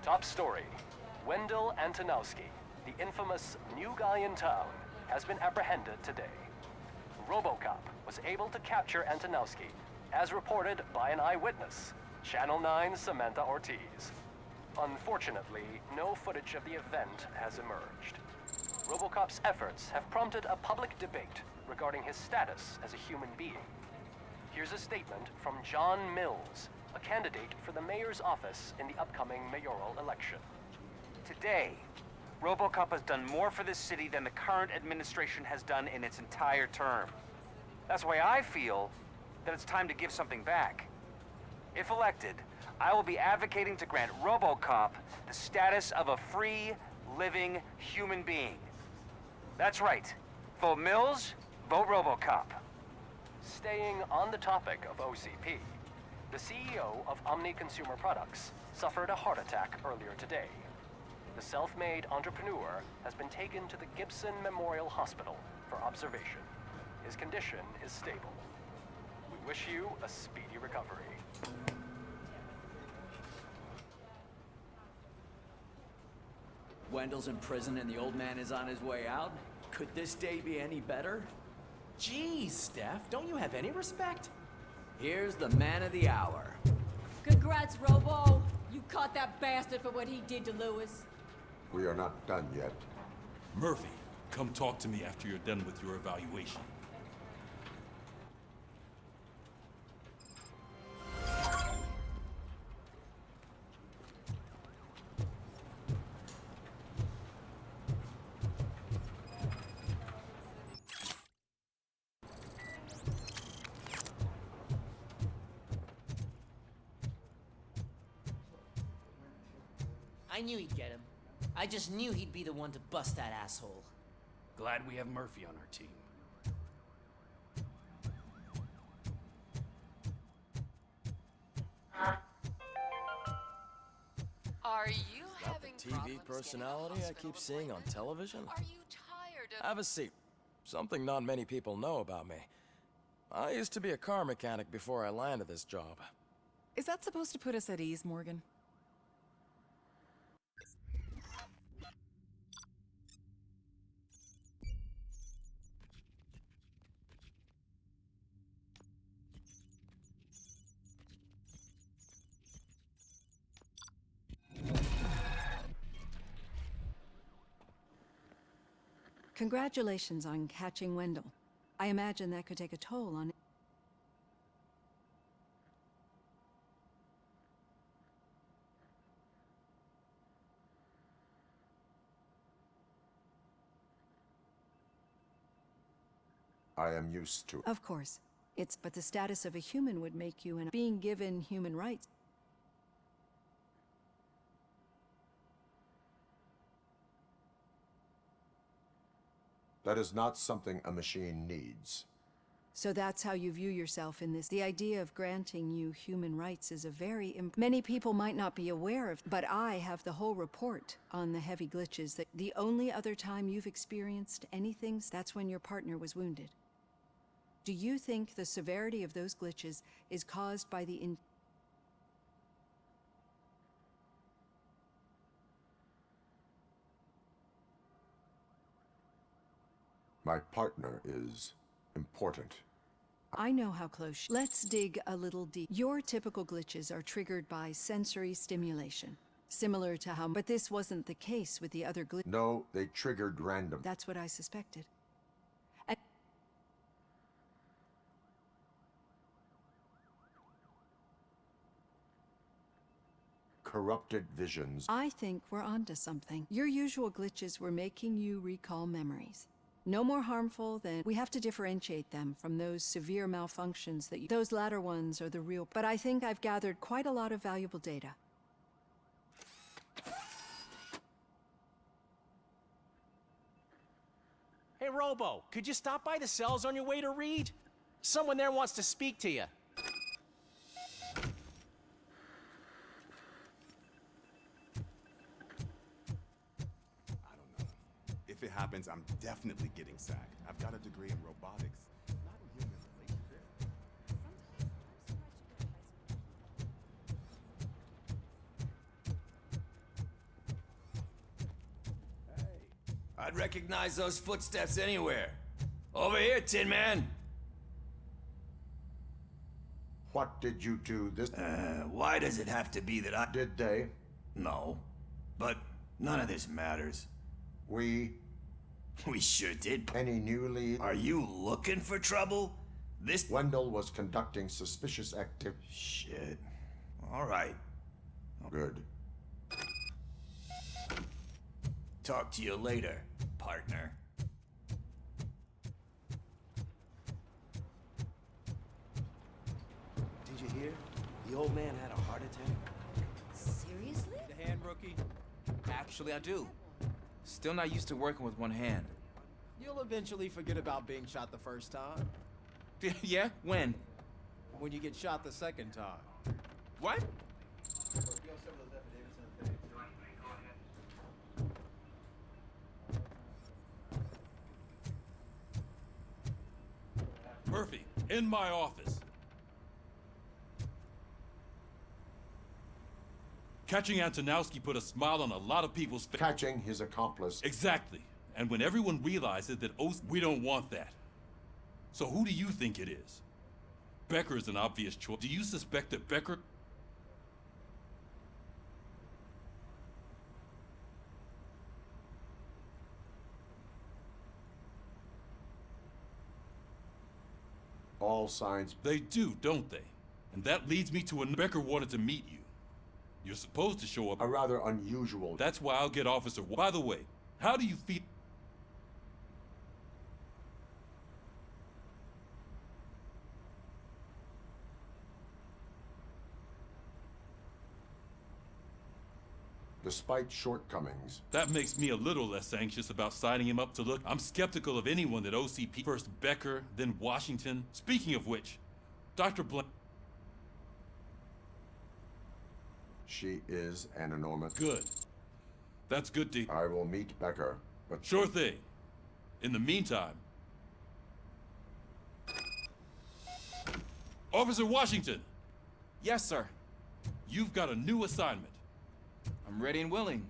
Top story. Wendell Antonowski, the infamous new guy in town, has been apprehended today. RoboCop was able to capture Antonowski, as reported by an eyewitness, Channel 9's Samantha Ortiz. Unfortunately, no footage of the event has emerged. RoboCop's efforts have prompted a public debate regarding his status as a human being. Here's a statement from John Mills, a candidate for the mayor's office in the upcoming mayoral election. Today, RoboCop has done more for this city than the current administration has done in its entire term. That's why I feel that it's time to give something back. If elected, I will be advocating to grant RoboCop the status of a free, living human being. That's right. Vote Mills, vote RoboCop. Staying on the topic of OCP, the CEO of Omni Consumer Products suffered a heart attack earlier today. The self-made entrepreneur has been taken to the Gibson Memorial Hospital for observation. His condition is stable. We wish you a speedy recovery. Wendell's in prison and the old man is on his way out? Could this day be any better? Geez, Steph, don't you have any respect? Here's the man of the hour. Congrats, Robo! You caught that bastard for what he did to Lewis. We are not done yet. Murphy, come talk to me after you're done with your evaluation. I knew he'd get him. I just knew he'd be the one to bust that asshole. Glad we have Murphy on our team. Are you having TV problems personality I keep seeing on television? Are you tired of... Have a seat. Something not many people know about me. I used to be a car mechanic before I landed this job. Is that supposed to put us at ease, Morgan? Congratulations on catching Wendell. I imagine that could take a toll on... I am used to it. Of course. But the status of a human would make you being given human rights. That is not something a machine needs. So that's how you view yourself in this. The idea of granting you human rights is a very... Many people might not be aware of, but I have the whole report on the heavy glitches. That the only other time you've experienced anything, that's when your partner was wounded. Do you think the severity of those glitches is caused by the... My partner is important. I know how close. Let's dig a little deep. Your typical glitches are triggered by sensory stimulation, similar to how... But this wasn't the case with the other glitch. No, they triggered random. That's what I suspected. Corrupted visions. I think we're onto something. Your usual glitches were making you recall memories. No more harmful than... We have to differentiate them from those severe malfunctions that those latter ones are the real... But I think I've gathered quite a lot of valuable data. Hey, Robo, could you stop by the cells on your way to Reed? Someone there wants to speak to you. If it happens, I'm definitely getting sacked. I've got a degree in robotics. Not in human relationships. I'd recognize those footsteps anywhere. Over here, Tin Man! What did you do this? Why does it have to be that I... Did they? No. But none of this matters. We? We sure did. Any new lead? Are you looking for trouble? This... Wendell was conducting suspicious activity. Shit. All right. Good. Talk to you later, partner. Did you hear? The old man had a heart attack. Seriously? The hand, rookie? Actually, I do. Still not used to working with one hand. You'll eventually forget about being shot the first time. Yeah? When? When you get shot the second time. What? Murphy, in my office. Catching Antonowski put a smile on a lot of people's faces. Catching his accomplice. Exactly. And when everyone realizes that we don't want that. So who do you think it is? Becker is an obvious choice. Do you suspect that Becker... All signs... They do, don't they? And that leads me to Becker wanted to meet you. You're supposed to show up... A rather unusual... That's why I'll get Officer... By the way, how do you feel... Despite shortcomings. That makes me a little less anxious about signing him up to look. I'm skeptical of anyone that OCP... First Becker, then Washington. Speaking of which, Dr. Blank... She is an enormous... Good. That's good, D. I will meet Becker, but... Sure thing. In the meantime... Officer Washington! Yes, sir. You've got a new assignment. I'm ready and willing.